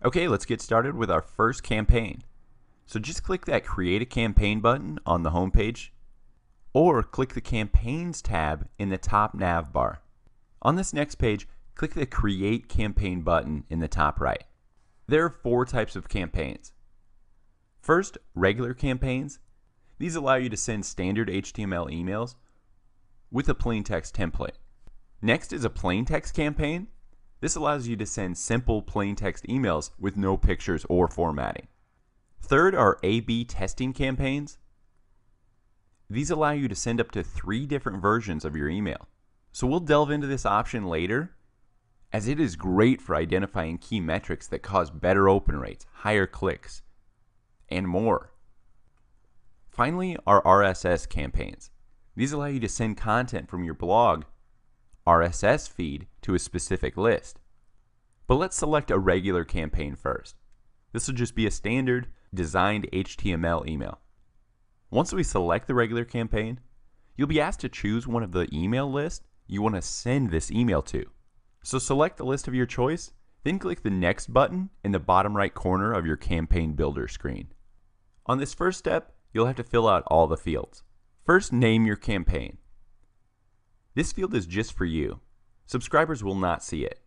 Okay, let's get started with our first campaign. So just click that Create a Campaign button on the home page, or click the Campaigns tab in the top nav bar. On this next page, click the Create Campaign button in the top right. There are 4 types of campaigns. First, regular campaigns. These allow you to send standard HTML emails with a plain text template. Next is a plain text campaign. This allows you to send simple plain text emails with no pictures or formatting. Third are A/B testing campaigns. These allow you to send up to 3 different versions of your email. So we'll delve into this option later, as it is great for identifying key metrics that cause better open rates, higher clicks, and more. Finally are RSS campaigns. These allow you to send content from your blog RSS feed to a specific list. But let's select a regular campaign first. This will just be a standard designed HTML email. Once we select the regular campaign, you'll be asked to choose one of the email lists you want to send this email to. So select the list of your choice, then click the Next button in the bottom right corner of your campaign builder screen. On this first step, you'll have to fill out all the fields. First, name your campaign. This field is just for you. Subscribers will not see it.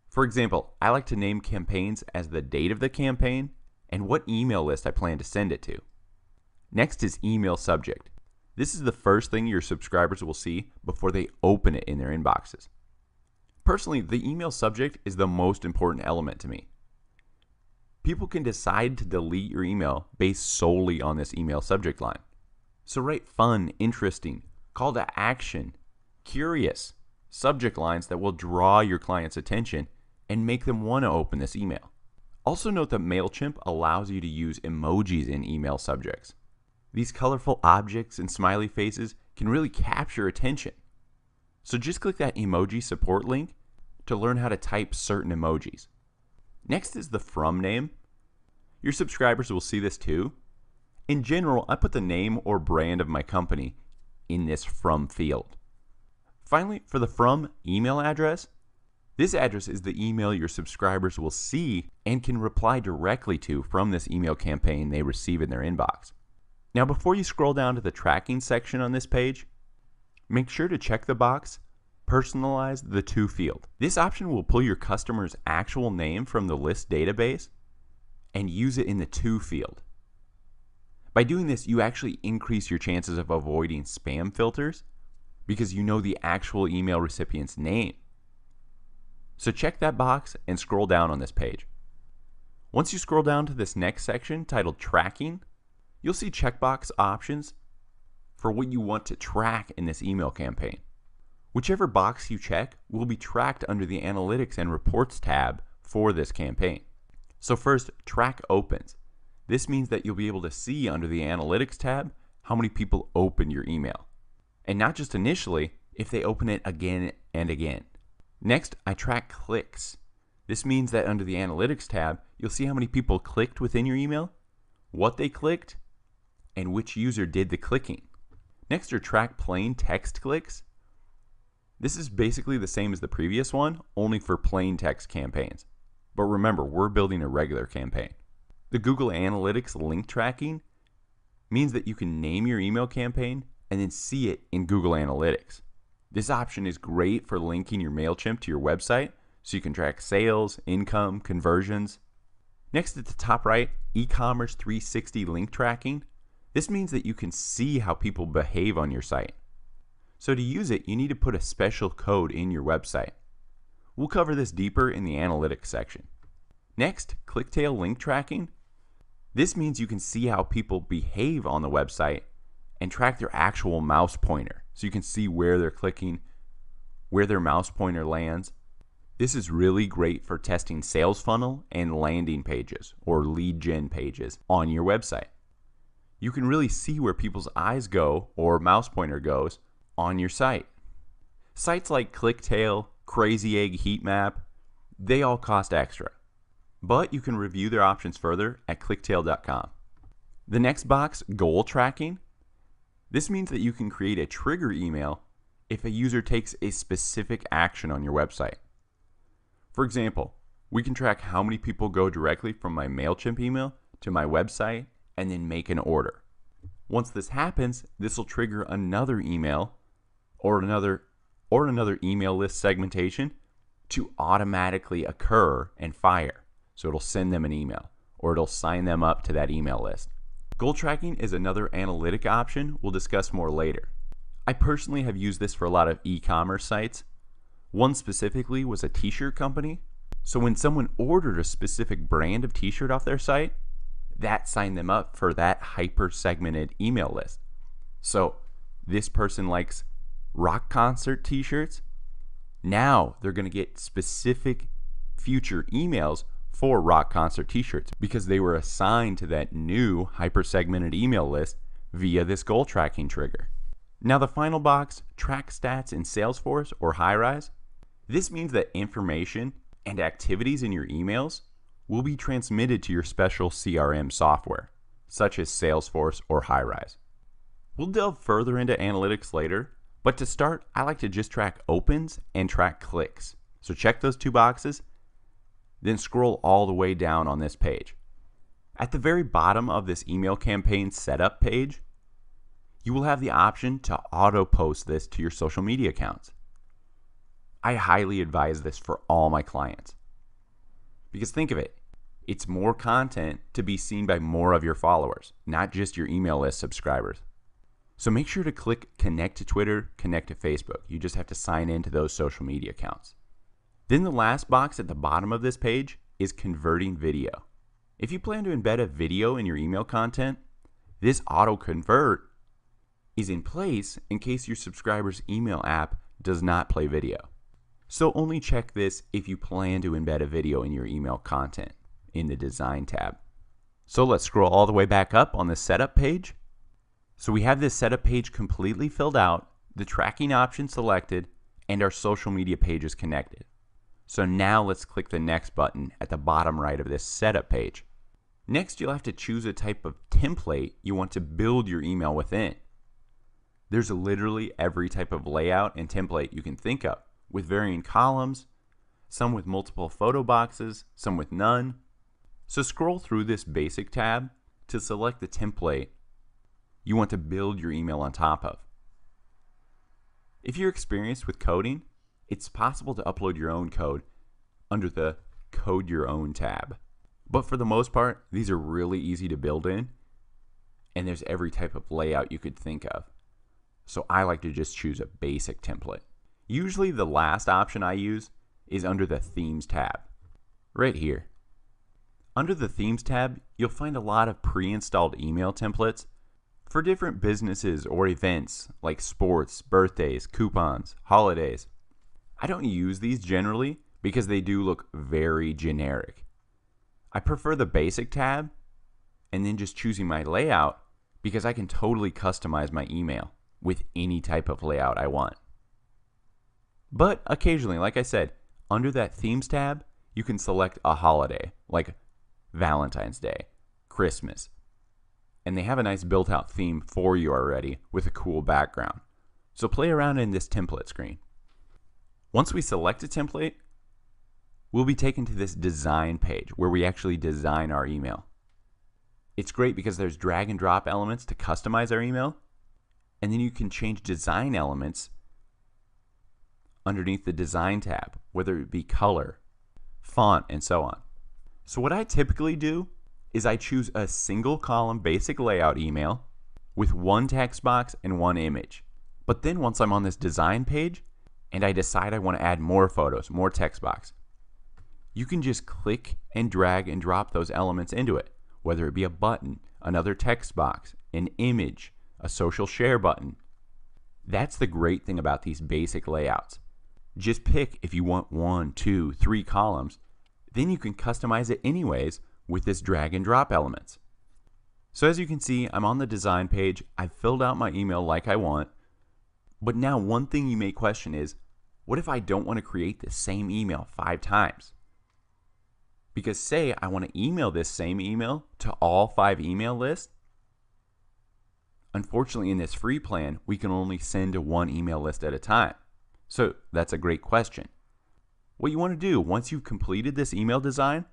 For example, I like to name campaigns as the date of the campaign and what email list I plan to send it to. Next is email subject. This is the first thing your subscribers will see before they open it in their inboxes. Personally, the email subject is the most important element to me. People can decide to delete your email based solely on this email subject line. So write fun, interesting, call to action, curious subject lines that will draw your client's attention and make them want to open this email. Also note that MailChimp allows you to use emojis in email subjects. These colorful objects and smiley faces can really capture attention. So just click that emoji support link to learn how to type certain emojis. Next is the from name. Your subscribers will see this too. In general, I put the name or brand of my company in this from field. Finally, for the from email address, this address is the email your subscribers will see and can reply directly to from this email campaign they receive in their inbox. Now, before you scroll down to the tracking section on this page, make sure to check the box Personalize the To field. This option will pull your customer's actual name from the list database and use it in the To field. By doing this, you actually increase your chances of avoiding spam filters because you know the actual email recipient's name. So check that box and scroll down on this page. Once you scroll down to this next section titled Tracking, you'll see checkbox options for what you want to track in this email campaign. Whichever box you check will be tracked under the Analytics and Reports tab for this campaign. So first, track opens. This means that you'll be able to see under the Analytics tab how many people open your email. And not just initially, if they open it again and again. Next, I track clicks. This means that under the Analytics tab, you'll see how many people clicked within your email, what they clicked, and which user did the clicking. Next are track plain text clicks. This is basically the same as the previous one, only for plain text campaigns. But remember, we're building a regular campaign. The Google Analytics link tracking means that you can name your email campaign and then see it in Google Analytics. This option is great for linking your MailChimp to your website so you can track sales, income, conversions. Next at the top right, e-commerce 360 link tracking. This means that you can see how people behave on your site. So to use it, you need to put a special code in your website. We'll cover this deeper in the analytics section. Next, ClickTail link tracking. This means you can see how people behave on the website and track their actual mouse pointer. So you can see where they're clicking, where their mouse pointer lands. This is really great for testing sales funnel and landing pages or lead gen pages on your website. You can really see where people's eyes go or mouse pointer goes on your site. Sites like ClickTail, Crazy Egg Heatmap, they all cost extra. But you can review their options further at clicktail.com. The next box, goal tracking. This means that you can create a trigger email if a user takes a specific action on your website. For example, We can track how many people go directly from my MailChimp email to my website and then make an order. Once this happens, this will trigger another email or another email list segmentation to automatically occur and fire. So it'll send them an email or it'll sign them up to that email list. Goal tracking is another analytic option we'll discuss more later. I personally have used this for a lot of e-commerce sites. One specifically was a t-shirt company. So when someone ordered a specific brand of t-shirt off their site, that signed them up for that hyper-segmented email list. So this person likes rock concert t-shirts. Now they're going to get specific future emails for rock concert t-shirts because they were assigned to that new hyper-segmented email list via this goal tracking trigger. Now the final box, track stats in Salesforce or Highrise. This means that information and activities in your emails will be transmitted to your special CRM software, such as Salesforce or Highrise. We'll delve further into analytics later, but to start, I like to just track opens and track clicks. So check those two boxes, then scroll all the way down on this page. At the very bottom of this email campaign setup page, you will have the option to auto post this to your social media accounts. I highly advise this for all my clients. Because think of it, it's more content to be seen by more of your followers, not just your email list subscribers. So make sure to click connect to Twitter, connect to Facebook. You just have to sign into those social media accounts. Then the last box at the bottom of this page is converting video. If you plan to embed a video in your email content, this auto convert is in place in case your subscriber's email app does not play video. So only check this if you plan to embed a video in your email content in the design tab. So let's scroll all the way back up on the setup page. So we have this setup page completely filled out, the tracking option selected, and our social media page is connected. So now let's click the next button at the bottom right of this setup page. Next, you'll have to choose a type of template you want to build your email within. There's literally every type of layout and template you can think of, with varying columns, some with multiple photo boxes, some with none. So scroll through this basic tab to select the template you want to build your email on top of. If you're experienced with coding, it's possible to upload your own code under the Code Your Own tab. But for the most part, these are really easy to build in, and there's every type of layout you could think of. So I like to just choose a basic template. Usually the last option I use is under the Themes tab, right here. Under the Themes tab, you'll find a lot of pre-installed email templates for different businesses or events like sports, birthdays, coupons, holidays. I don't use these generally because they do look very generic. I prefer the basic tab and then just choosing my layout because I can totally customize my email with any type of layout I want. But occasionally, like I said, under that Themes tab, you can select a holiday like Valentine's Day, Christmas, and they have a nice built-out theme for you already with a cool background. So play around in this template screen. Once we select a template, we'll be taken to this design page where we actually design our email. It's great because there's drag and drop elements to customize our email, and then you can change design elements underneath the design tab, whether it be color, font, and so on. So what I typically do is I choose a single column basic layout email with one text box and one image. But then once I'm on this design page and I decide I want to add more photos, more text box, you can just click and drag and drop those elements into it, whether it be a button, another text box, an image, a social share button. That's the great thing about these basic layouts. Just pick if you want 1, 2, 3 columns, then you can customize it anyways with this drag and drop elements. So as you can see, I'm on the design page. I've filled out my email like I want. But now one thing you may question is, what if I don't want to create the same email 5 times? Because say I want to email this same email to all 5 email lists. Unfortunately, in this free plan, we can only send to 1 email list at a time. So that's a great question. What you want to do once you've completed this email design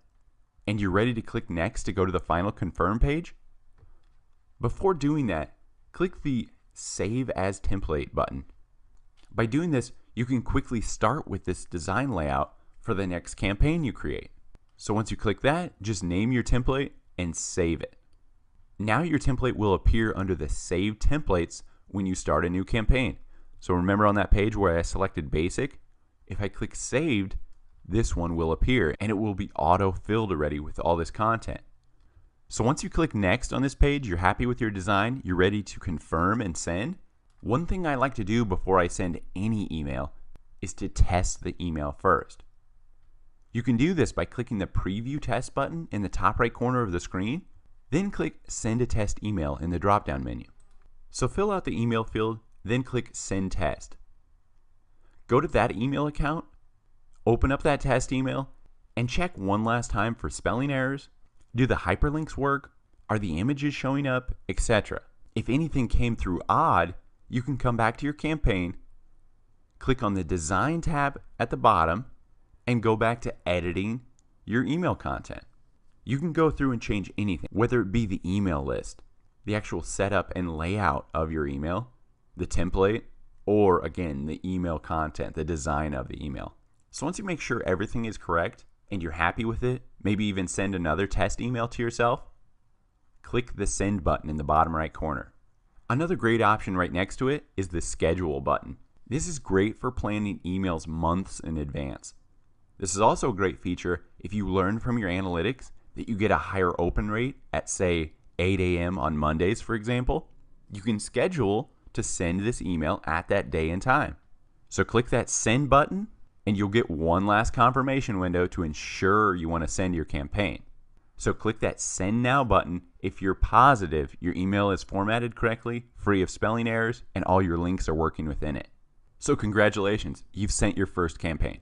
and you're ready to click next to go to the final confirm page, before doing that, click the Save as Template button. By doing this, you can quickly start with this design layout for the next campaign you create. So once you click that, just name your template and save it. Now your template will appear under the Save Templates when you start a new campaign. So remember on that page where I selected Basic, if I click Saved, this one will appear and it will be auto-filled already with all this content. So once you click Next on this page, you're happy with your design, you're ready to confirm and send. One thing I like to do before I send any email is to test the email first. You can do this by clicking the Preview Test button in the top right corner of the screen, then click Send a Test Email in the drop-down menu. So fill out the email field, then click Send Test. Go to that email account, open up that test email, and check one last time for spelling errors. Do the hyperlinks work? Are the images showing up? Etc. If anything came through odd, you can come back to your campaign, click on the Design tab at the bottom, and go back to editing your email content. You can go through and change anything, whether it be the email list, the actual setup and layout of your email, the template, or again, the email content, the design of the email. So once you make sure everything is correct and you're happy with it, maybe even send another test email to yourself, click the Send button in the bottom right corner. Another great option right next to it is the Schedule button. This is great for planning emails months in advance. This is also a great feature if you learn from your analytics that you get a higher open rate at, say, 8 a.m. on Mondays, for example. You can schedule to send this email at that day and time. So click that Send button and you'll get one last confirmation window to ensure you want to send your campaign. So click that Send Now button if you're positive your email is formatted correctly, free of spelling errors, and all your links are working within it. So congratulations, you've sent your first campaign.